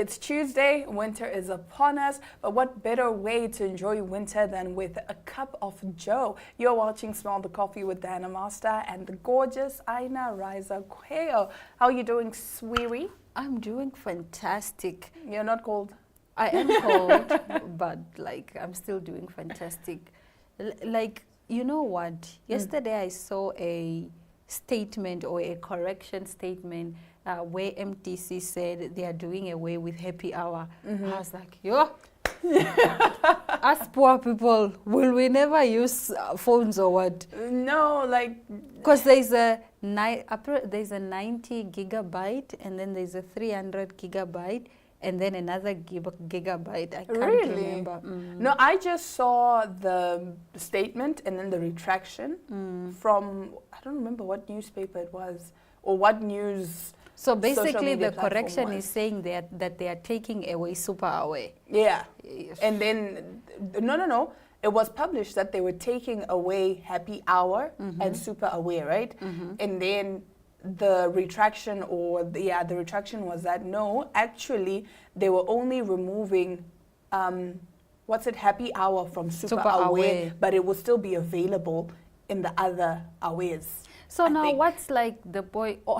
It's Tuesday, winter is upon us, but what better way to enjoy winter than with a cup of Joe? You're watching Smell the Coffee with Diana Master and the gorgeous Aina Riza Quayo. How are you doing, sweetie? I'm doing fantastic. You're not cold? I am cold, but I'm still doing fantastic. You know what? Yesterday I saw a statement or a correction statement where MTC said they are doing away with happy hour. I was like, yo, us poor people, will we never use phones or what? No, because there's a 90 gigabyte and then there's a 300 gigabyte and then another gigabyte. I can't remember. No, I just saw the statement and then the retraction from, I don't remember what newspaper it was or what news. So basically the correction is saying that they are taking away super away. Yeah. And then, no. It was published that they were taking away happy hour and super aware, right? And then the retraction the retraction was that no, actually they were only removing happy hour from super aware, but it will still be available in the other hours. So now what's the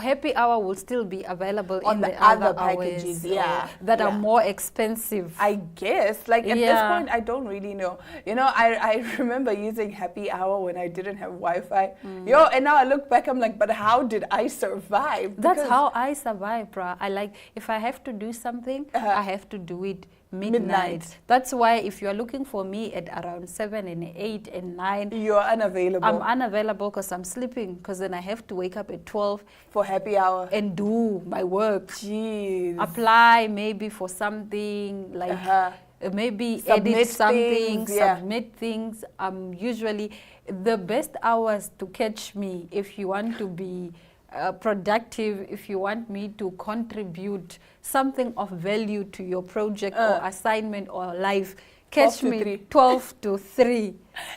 happy hour will still be available on in the other packages, that are more expensive. I guess. At this point, I don't really know. You know, I remember using happy hour when I didn't have Wi-Fi. And now I look back, I'm like, but how did I survive? That's how I survive, bruh. If I have to do something, I have to do it midnight. That's why if you're looking for me at around 7 and 8 and 9, you're unavailable. I'm unavailable because I'm sleeping, because then I have to wake up at 12 for happy hour and do my work. Jeez. Apply maybe for something maybe submit edit something, things, submit things. Usually the best hours to catch me if you want to be productive, if you want me to contribute something of value to your project or assignment or life, catch me 12 to 3.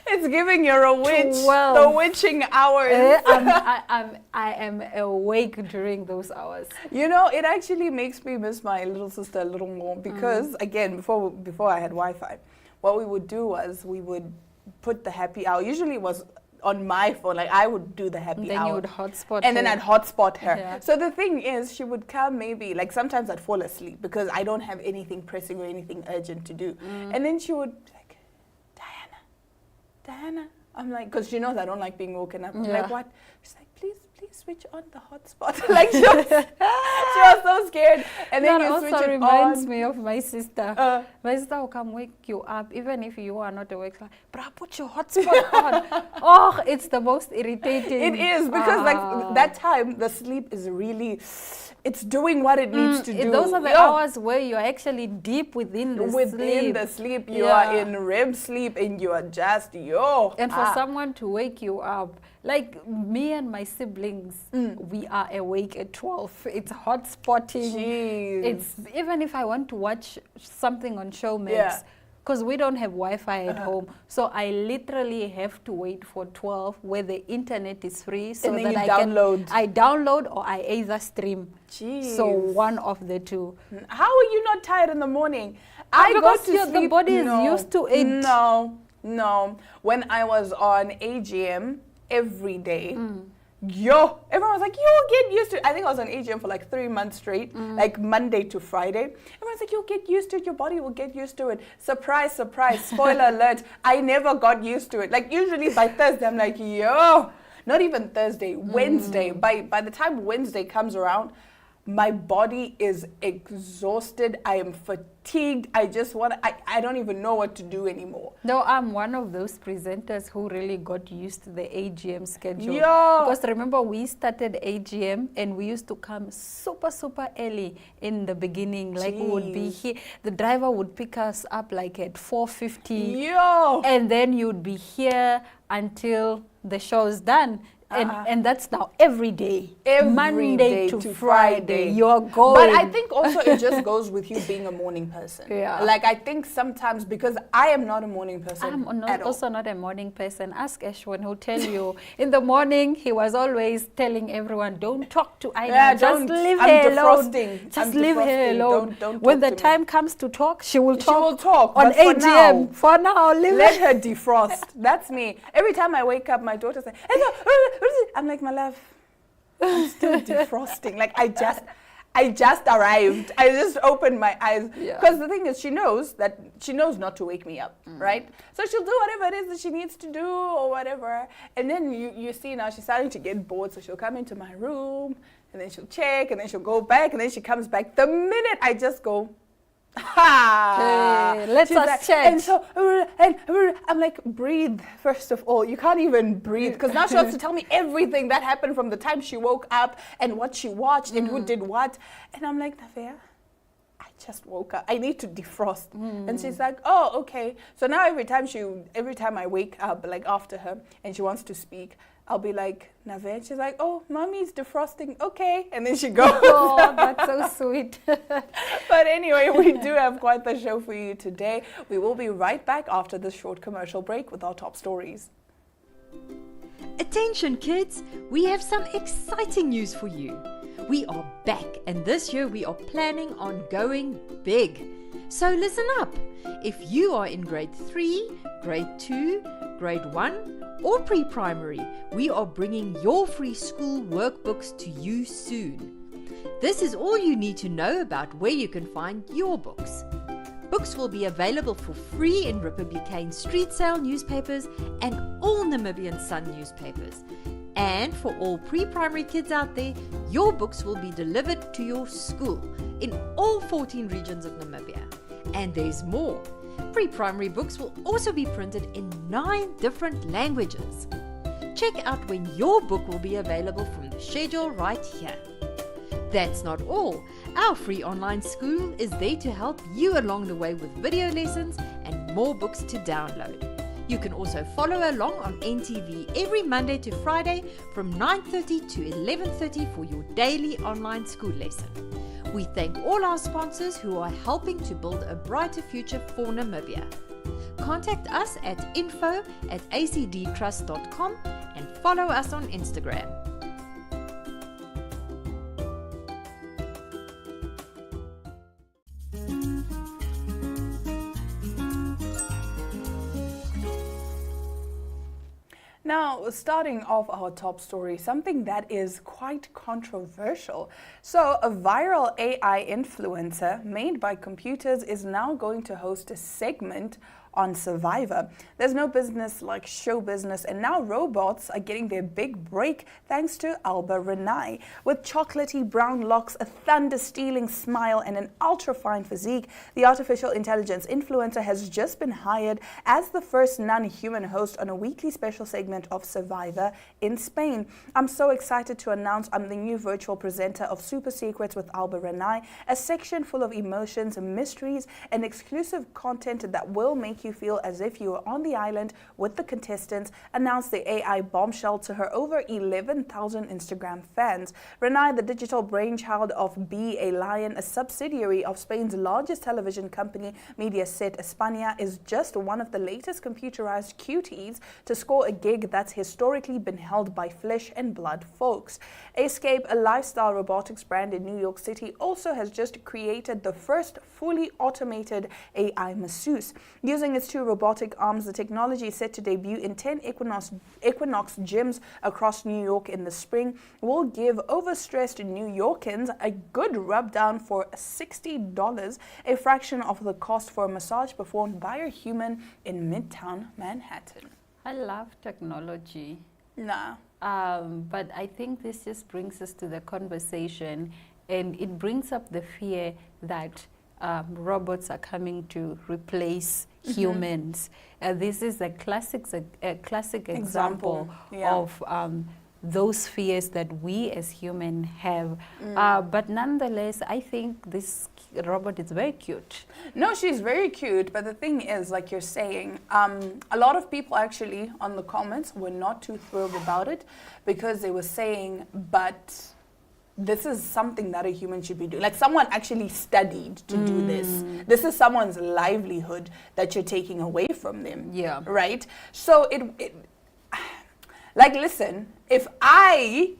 It's giving you're a witch. 12. The witching hours. I am awake during those hours. You know, it actually makes me miss my little sister a little more because, again, before I had Wi-Fi, what we would do was we would put the happy hour. Usually it was on my phone, I would do the happy hour. Then you would hotspot and then I'd hotspot her. Yeah. So the thing is, she would come maybe, sometimes I'd fall asleep because I don't have anything pressing or anything urgent to do. And then she would be like, Diana. I'm like, because she knows I don't like being woken up. I'm like, what? She's like, please switch on the hotspot. she was so scared. And then that you switch also it reminds me of my sister. My sister will come wake you up, even if you are not awake. But put your hotspot on. Oh, it's the most irritating. It is, because that time, the sleep is really, it's doing what it needs to do. Those are the hours where you're actually deep within the sleep. Within the sleep, you are in REM sleep and you are just, And for someone to wake you up, me and my siblings, we are awake at 12. It's hot spotting. Jeez. It's even if I want to watch something on Showmax, because we don't have Wi-Fi at home, so I literally have to wait for 12 where the internet is free, so and then that I download or I either stream. Jeez. So one of the two. How are you not tired in the morning? Because the body is used to it. No. When I was on AGM every day, everyone was like, you'll get used to it. I think I was on AGM for 3 months straight, Monday to Friday. Everyone's like, you'll get used to it. Your body will get used to it. Surprise, surprise. Spoiler alert. I never got used to it. Usually by Thursday, I'm like, not even Thursday, Wednesday. By the time Wednesday comes around, my body is exhausted. I am fatigued. I don't even know what to do anymore. No, I'm one of those presenters who really got used to the AGM schedule. Because remember, we started AGM and we used to come super, super early in the beginning. We would be here. The driver would pick us up at 4:50. And then you'd be here until the show's done. And that's now every day. Every Monday day to to Friday. Friday. You're going. But I think also it just goes with you being a morning person. Yeah. Like I think sometimes, because I am not a morning person I'm at all. also not a morning person. Ask Ashwin, he'll tell you. In the morning, he was always telling everyone, don't talk to Ida. Yeah, just don't. leave I'm her alone. defrosting. Just I'm leave her defrosting. alone. Don't when talk the to time me. comes to talk, she will She talk. will talk, on but for AGM. now, For now, leave let her. her defrost. That's me. Every time I wake up, my daughter's like, I'm like, my love, I'm still defrosting. Like I just arrived. I just opened my eyes. Yeah. Because the thing is, she knows not to wake me up, right? So she'll do whatever it is that she needs to do or whatever. And then you see now she's starting to get bored. So she'll come into my room and then she'll check and then she'll go back and then she comes back. The minute I just go, Hey, let's she's us like, check. and so, I'm like, breathe, first of all. You can't even breathe because now she wants to tell me everything that happened from the time she woke up and what she watched and who did what. And I'm like, Navea, I just woke up. I need to defrost. And she's like, oh, okay. So now every time I wake up, like after her, and she wants to speak, I'll be like, Navea. She's like, oh, mommy's defrosting. Okay. And then she goes. Oh, that's so sweet. But anyway, we do have quite the show for you today. We will be right back after this short commercial break with our top stories. Attention kids, we have some exciting news for you. We are back and this year we are planning on going big. So listen up. If you are in grade 3, grade 2, grade 1 or pre-primary, we are bringing your free school workbooks to you soon. This is all you need to know about where you can find your books. Books will be available for free in Republican street sale newspapers and all Namibian Sun newspapers. And for all pre-primary kids out there, your books will be delivered to your school in all 14 regions of Namibia. And there's more. Pre-primary books will also be printed in 9 different languages. Check out when your book will be available from the schedule right here. That's not all. Our free online school is there to help you along the way with video lessons and more books to download. You can also follow along on NTV every Monday to Friday from 9:30 to 11:30 for your daily online school lesson. We thank all our sponsors who are helping to build a brighter future for Namibia. Contact us at info@acdtrust.com and follow us on Instagram. Now, starting off our top story, something that is quite controversial. So, a viral AI influencer made by computers is now going to host a segment on Survivor. There's no business like show business, and now robots are getting their big break thanks to Alba Renai. With chocolatey brown locks, a thunder-stealing smile, and an ultra-fine physique, the artificial intelligence influencer has just been hired as the first non-human host on a weekly special segment of Survivor in Spain. I'm so excited to announce I'm the new virtual presenter of Super Secrets with Alba Renai, a section full of emotions, mysteries, and exclusive content that will make you feel as if you are on the island with the contestants, announced the AI bombshell to her over 11,000 Instagram fans. Renai, the digital brainchild of Be a Lion, a subsidiary of Spain's largest television company, Mediaset España, is just one of the latest computerized cuties to score a gig that's historically been held by flesh and blood folks. Escape, a lifestyle robotics brand in New York City, also has just created the first fully automated AI masseuse. Using its 2 robotic arms, the technology is set to debut in 10 Equinox gyms across New York in the spring, will give overstressed New Yorkers a good rub down for $60, a fraction of the cost for a massage performed by a human in Midtown Manhattan. I love technology. Nah. But I think this just brings us to the conversation, and it brings up the fear that robots are coming to replace humans. This is a classic example Yeah. of those fears that we as human have. But nonetheless, I think this robot is very cute. No, she's very cute, but the thing is, like you're saying, a lot of people actually on the comments were not too thrilled about it because they were saying, but this is something that a human should be doing. Like someone actually studied to do this. This is someone's livelihood that you're taking away from them. Yeah. Right? So it like, listen, if I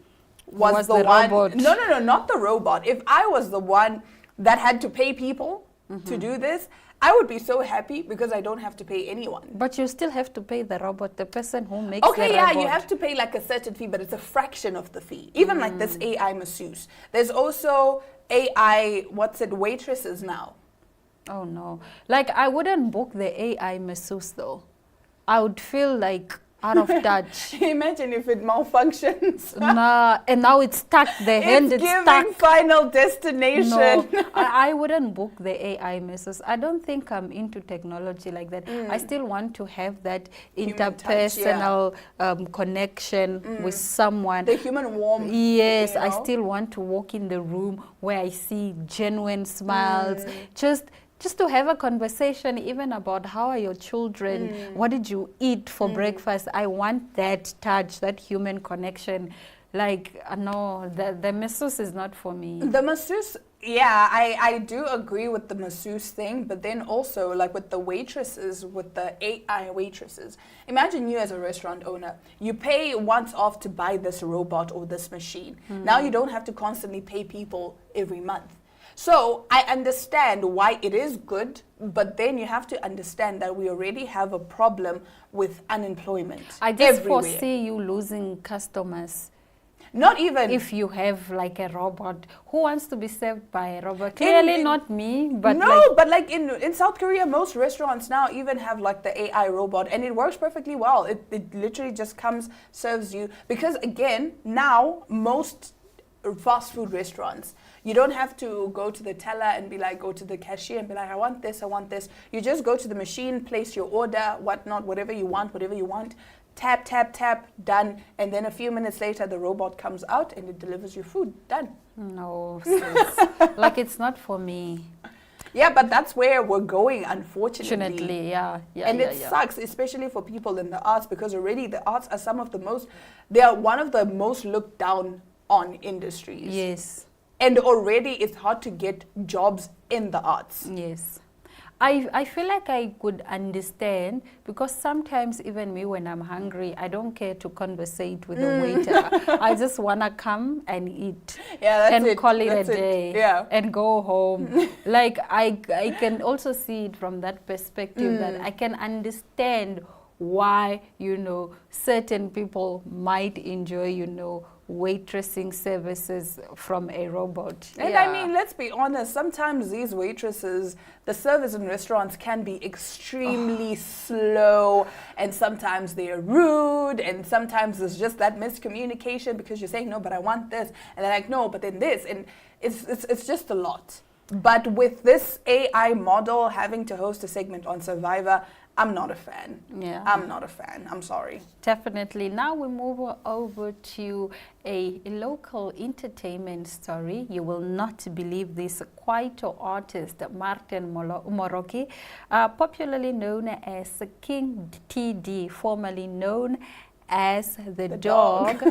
was the one, robot. no, not the robot. If I was the one that had to pay people to do this, I would be so happy because I don't have to pay anyone. But you still have to pay the robot, the person who makes Okay, the yeah, robot. you have to pay like a certain fee, but it's a fraction of the fee. Even like this AI masseuse. There's also AI, waitresses now. Oh no. Like I wouldn't book the AI masseuse though. I would feel like out of touch. Imagine if it malfunctions. Nah, and now it's stuck. The hand It's is giving stuck. Final Destination. No, I wouldn't book the AI masseuse. I don't think I'm into technology like that. I still want to have that Human touch, interpersonal connection with someone. The human warmth. Yes, you I know? still want to walk in the room where I see genuine smiles. Just to have a conversation even about how are your children, what did you eat for breakfast. I want that touch, that human connection. Like, no, the masseuse is not for me. The masseuse, yeah, I do agree with the masseuse thing, but then also like with the waitresses, with the AI waitresses. Imagine you as a restaurant owner, you pay once off to buy this robot or this machine. Now you don't have to constantly pay people every month. So I understand why it is good, but then you have to understand that we already have a problem with unemployment. I just everywhere. foresee you losing customers. Not even If you have like a robot, who wants to be served by a robot? Clearly not me, but no, like, but like in South Korea, most restaurants now even have like the AI robot, and it works perfectly well. It literally just comes, serves you. Because again, now most fast food restaurants, you don't have to go to the teller and be like, go to the cashier and be like, I want this, I want this. You just go to the machine, place your order, whatnot, whatever you want. Tap, tap, tap, done. And then a few minutes later, the robot comes out and it delivers your food. Done. no, sis. Like it's not for me. Yeah, but that's where we're going, unfortunately. Fortunately, yeah. And it sucks, especially for people in the arts, because already the arts are they are one of the most looked down on industries. Yes. And already it's hard to get jobs in the arts. Yes. I feel like I could understand because sometimes even me when I'm hungry, I don't care to conversate with the waiter. I just want to come and eat and call it a day and go home. Like I can also see it from that perspective that I can understand why, certain people might enjoy, waitressing services from a robot. And I mean, let's be honest, sometimes these waitresses, the service in restaurants can be extremely slow, and sometimes they're rude, and sometimes there's just that miscommunication because you're saying, no, but I want this, and they're like, no, but then this, and it's just a lot. But with this AI model having to host a segment on Survivor, I'm not a fan. Yeah. I'm not a fan. I'm sorry. Definitely. Now we move over to a local entertainment story. You will not believe this. Kwaito artist Martin Moroki, popularly known as King TD, formerly known as the dog.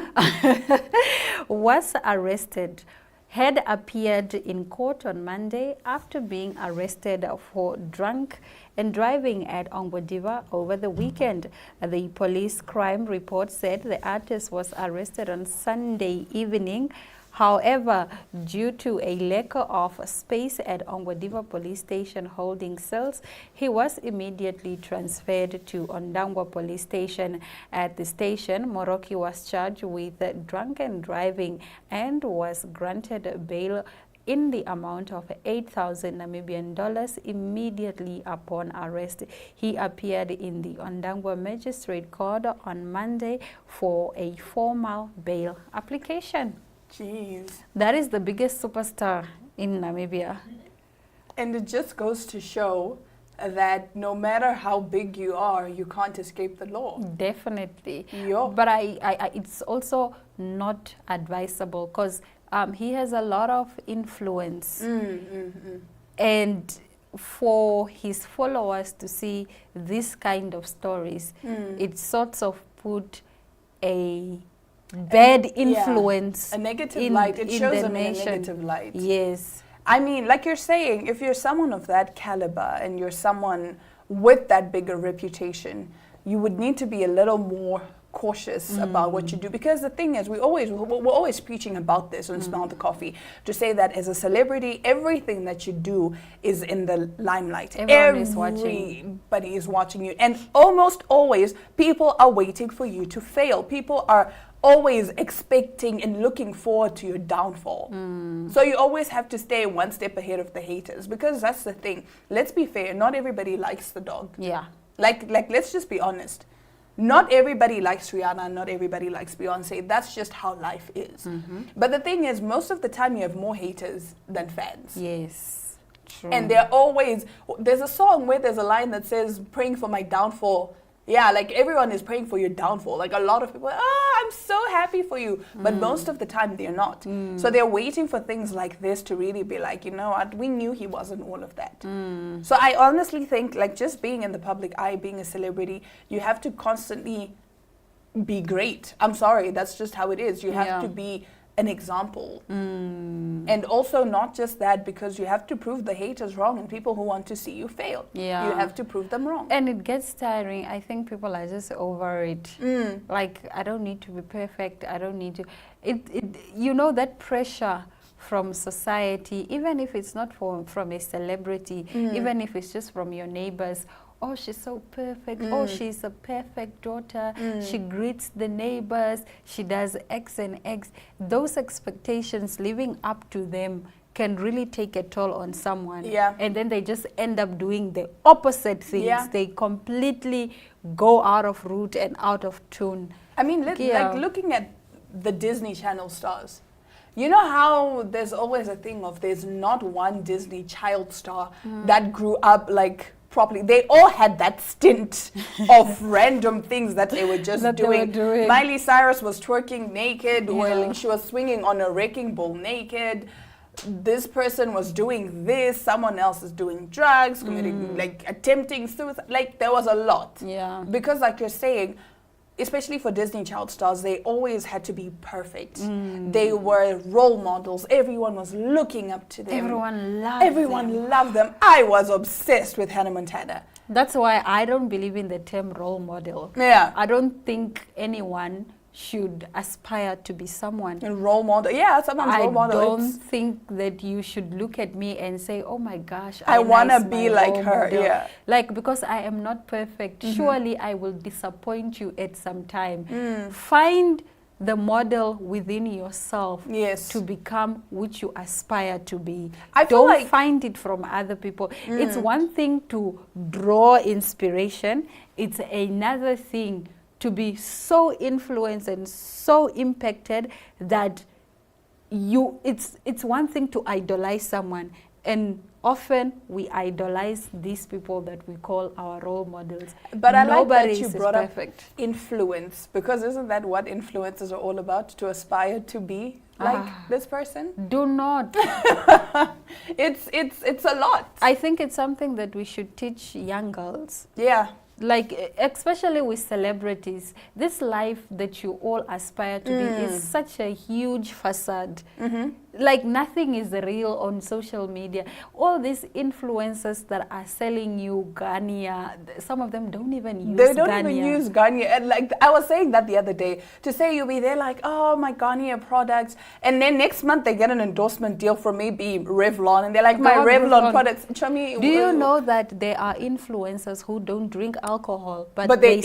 Was arrested. Had appeared in court on Monday after being arrested for drunk and driving at Ongwediva over the weekend. The police crime report said the artist was arrested on Sunday evening. However, due to a lack of space at Ongwediva police station holding cells, he was immediately transferred to Ondangwa police station. At the station, Moroki was charged with drunken driving and was granted bail in the amount of 8,000 Namibian dollars immediately upon arrest. He appeared in the Ondangwa Magistrate Court on Monday for a formal bail application. Jeez. That is the biggest superstar in Namibia. And it just goes to show that no matter how big you are, you can't escape the law. Definitely. Yo. But it's also not advisable because he has a lot of influence. And for his followers to see this kind of stories, it sorts of put a bad influence, a negative light. It shows the them in a nation. negative light. Yes. I mean, like you're saying, if you're someone of that caliber and you're someone with that bigger reputation, you would need to be a little more cautious about what you do, because the thing is, we're always preaching about this on Smell the Coffee, to say that as a celebrity, everything that you do is in the limelight. Everyone is watching. Everybody is watching you, and almost always people are waiting for you to fail. People are always expecting and looking forward to your downfall. So you always have to stay one step ahead of the haters, because that's the thing. Let's be fair, not everybody likes the dog. Yeah. Like let's just be honest. Not everybody likes Rihanna, not everybody likes Beyonce. That's just how life is. But the thing is, most of the time you have more haters than fans. Yes. True. And they're always, there's a song where there's a line that says, praying for my downfall. Yeah, like everyone is praying for your downfall. Like a lot of people, I'm so happy for you. But most of the time they're not. So they're waiting for things like this to really be like, you know what, we knew he wasn't all of that. So I honestly think, like, just being in the public eye, being a celebrity, you have to constantly be great. I'm sorry, that's just how it is. You have to be an example. And also not just that, because you have to prove the haters wrong and people who want to see you fail. Yeah. You have to prove them wrong. And it gets tiring. I think people are just over it. Like, I don't need to be perfect. I don't need to. You know, that pressure from society, even if it's not from a celebrity, even if it's just from your neighbors. Oh, she's so perfect. Oh, she's a perfect daughter. She greets the neighbors. She does X and X. Those expectations, living up to them, can really take a toll on someone. Yeah. And then they just end up doing the opposite things. Yeah. They completely go out of route and out of tune. I mean, like looking at the Disney Channel stars. You know how there's always a thing of there's not one Disney child star that grew up like properly. They all had that stint of random things that they were just doing. Miley Cyrus was twerking naked, or like she was swinging on a wrecking ball naked. This person was doing this, someone else is doing drugs, committing, like attempting suicide. Like there was a lot. Yeah. Because like you're saying, especially for Disney child stars, they always had to be perfect. They were role models. Everyone was looking up to them. Everyone loved them. I was obsessed with Hannah Montana. That's why I don't believe in the term role model. Yeah. I don't think anyone should aspire to be someone. A role model. Yeah, someone's role model. I don't think that you should look at me and say, oh my gosh, I want to be like her. Model. Yeah. Like, because I am not perfect, surely I will disappoint you at some time. Find the model within yourself to become which you aspire to be. Don't find it from other people. It's one thing to draw inspiration. It's another thing to be so influenced and so impacted that it's one thing to idolize someone, and often we idolize these people that we call our role models. But I like that you brought up influence, because isn't that what influencers are all about? To aspire to be like this person? Do not. It's a lot. I think it's something that we should teach young girls. Yeah. Like, especially with celebrities, this life that you all aspire to be is such a huge facade. Like, nothing is real on social media. All these influencers that are selling you Garnier, some of them don't even use Garnier. They don't even use Garnier. And like, I was saying that the other day, to say you'll be there like, oh, my Garnier products. And then next month they get an endorsement deal from maybe Revlon. And they're like, my Revlon products. Chami, do you know that there are influencers who don't drink alcohol, but they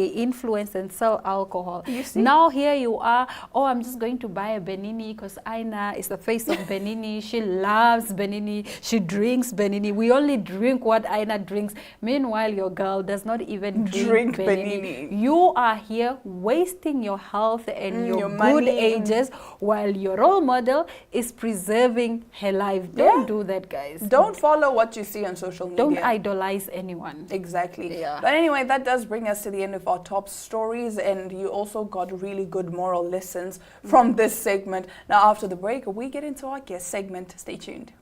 influence and sell alcohol? You see? Now here you are, oh, I'm just going to buy a Benini because I Aina is the face of Benini. She loves Benini. She drinks Benini. We only drink what Aina drinks. Meanwhile, your girl does not even drink Benini. You are here wasting your health and your good money. ages while your role model is preserving her life. Don't do that, guys. Don't follow what you see on social media. Don't idolize anyone. Exactly. Yeah. But anyway, that does bring us to the end of our top stories, and you also got really good moral lessons from this segment. Now, after the break, we get into our guest segment. Stay tuned.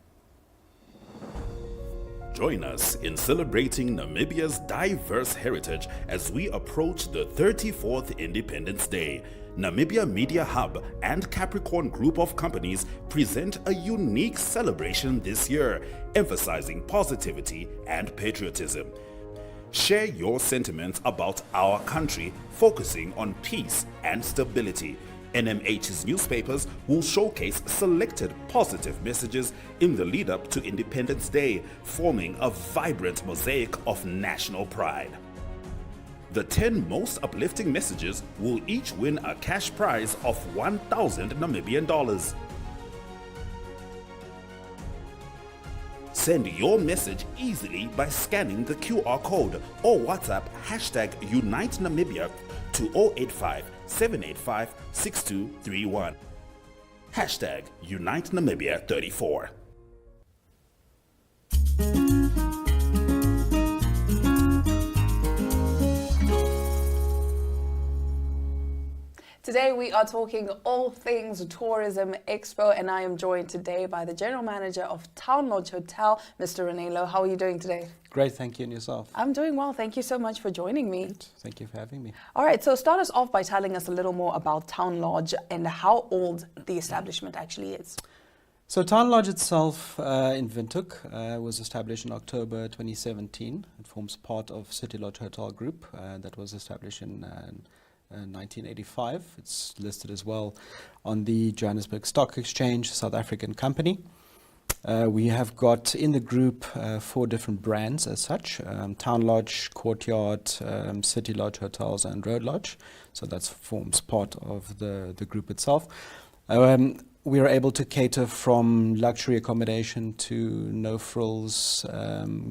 Join us in celebrating Namibia's diverse heritage as we approach the 34th Independence Day. Namibia Media Hub and Capricorn Group of Companies present a unique celebration this year, emphasizing positivity and patriotism. Share your sentiments about our country, focusing on peace and stability. NMH's newspapers will showcase selected positive messages in the lead up to Independence Day, forming a vibrant mosaic of national pride. The 10 most uplifting messages will each win a cash prize of 1,000 Namibian dollars. Send your message easily by scanning the QR code or WhatsApp #Unite Namibia to 085 785 6231. #Unite Namibia 34. Today we are talking all things Tourism Expo, and I am joined today by the General Manager of Town Lodge Hotel, Mr. Rene Low. How are you doing today? Great, thank you, and yourself? I'm doing well. Thank you so much for joining me. Good. Thank you for having me. All right, so start us off by telling us a little more about Town Lodge and how old the establishment actually is. So Town Lodge itself in Windhoek was established in October 2017. It forms part of City Lodge Hotel Group that was established in 1985. It's listed as well on the Johannesburg Stock Exchange, South African company. We have got in the group 4 different brands as such: Town Lodge, Courtyard, City Lodge Hotels and Road Lodge. So that forms part of the group itself. We are able to cater from luxury accommodation to no frills,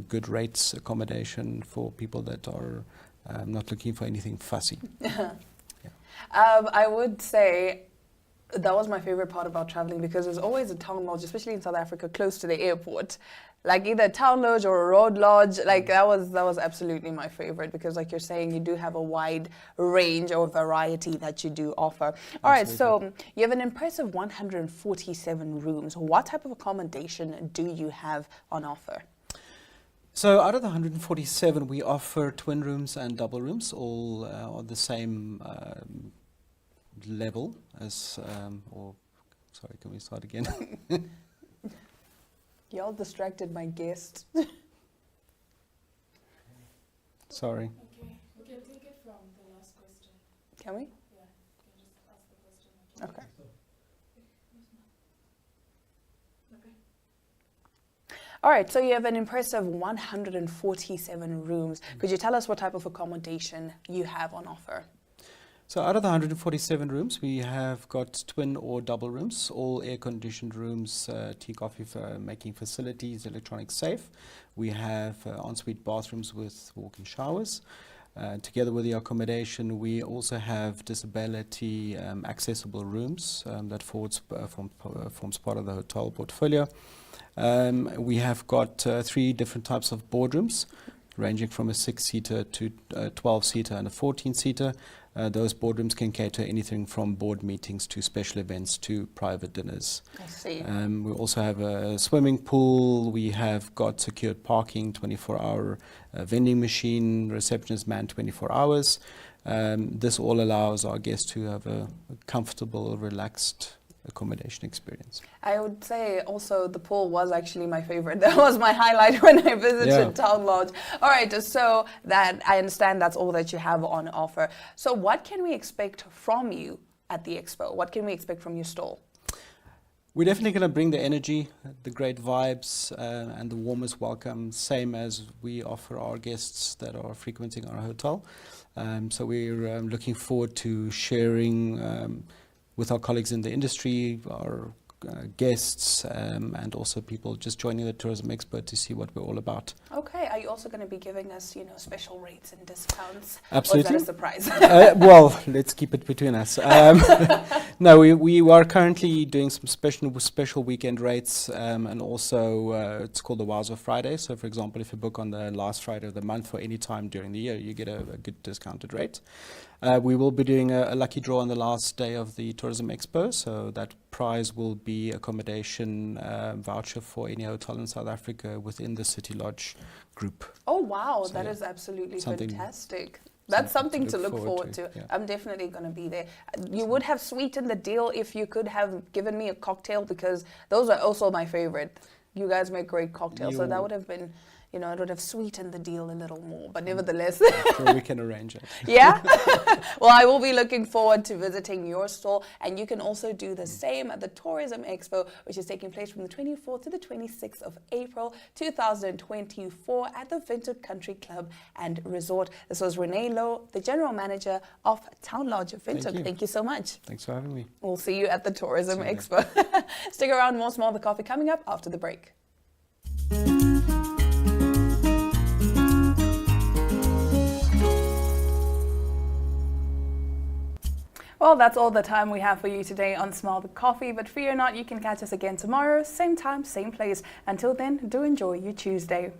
good rates accommodation for people that are not looking for anything fussy. I would say that was my favorite part about traveling, because there's always a town lodge, especially in South Africa, close to the airport. Like either a town lodge or a road lodge. Like that was absolutely my favorite, because like you're saying, you do have a wide range or variety that you do offer. All right, so you have an impressive 147 rooms. What type of accommodation do you have on offer? So out of the 147, we offer twin rooms and double rooms, all on the same level as, sorry, can we start again? Y'all distracted my guest. Sorry. Okay, we can take it from the last question. Can we? Yeah, you can just ask the question. Okay. All right, so you have an impressive 147 rooms. Could you tell us what type of accommodation you have on offer? So out of the 147 rooms, we have got twin or double rooms, all air-conditioned rooms, tea, coffee making facilities, electronic safe. We have ensuite bathrooms with walk-in showers. Together with the accommodation, we also have disability accessible rooms that forms part of the hotel portfolio. We have got 3 different types of boardrooms, ranging from a 6-seater to a 12-seater and a 14-seater. Those boardrooms can cater anything from board meetings to special events to private dinners. I see. We also have a swimming pool. We have got secured parking, 24-hour vending machine, receptionist man 24 hours. This all allows our guests to have a comfortable, relaxed accommodation experience. I would say also the pool was actually my favorite. That was my highlight when I visited Town Lodge. All right, so that I understand that's all that you have on offer. So what can we expect from you at the expo? What can we expect from your stall? We're definitely going to bring the energy, the great vibes, and the warmest welcome, same as we offer our guests that are frequenting our hotel. So we're looking forward to sharing with our colleagues in the industry, our guests and also people just joining the Tourism Expo to see what we're all about. Okay, are you also going to be giving us, special rates and discounts? Absolutely. Or is that a surprise? Well, let's keep it between us. No, we are currently doing some special weekend rates, and also it's called the Wowza Friday. So, for example, if you book on the last Friday of the month or any time during the year, you get a good discounted rate. We will be doing a lucky draw on the last day of the Tourism Expo, so that prize will be accommodation voucher for any hotel in South Africa within the City Lodge group. Oh, wow, So, that yeah, is absolutely something- fantastic. That's something to look forward to. yeah. I'm definitely going to be there. You would have sweetened the deal if you could have given me a cocktail, because those are also my favorite. You guys make great cocktails, so that would have been, it would have sweetened the deal a little more. But nevertheless, Sure, we can arrange it. yeah. Well, I will be looking forward to visiting your stall, and you can also do the same at the Tourism Expo, which is taking place from the 24th to the 26th of April 2024 at the Windhoek Country Club and Resort. This was Renee Lowe, the General Manager of Town Lodge of Windhoek. Thank you so much. Thanks for having me. We'll see you at the Tourism See you Expo. Stick around, more Small the Coffee coming up after the break. Well, that's all the time we have for you today on Smell the Coffee, but fear not, you can catch us again tomorrow, same time, same place. Until then, do enjoy your Tuesday.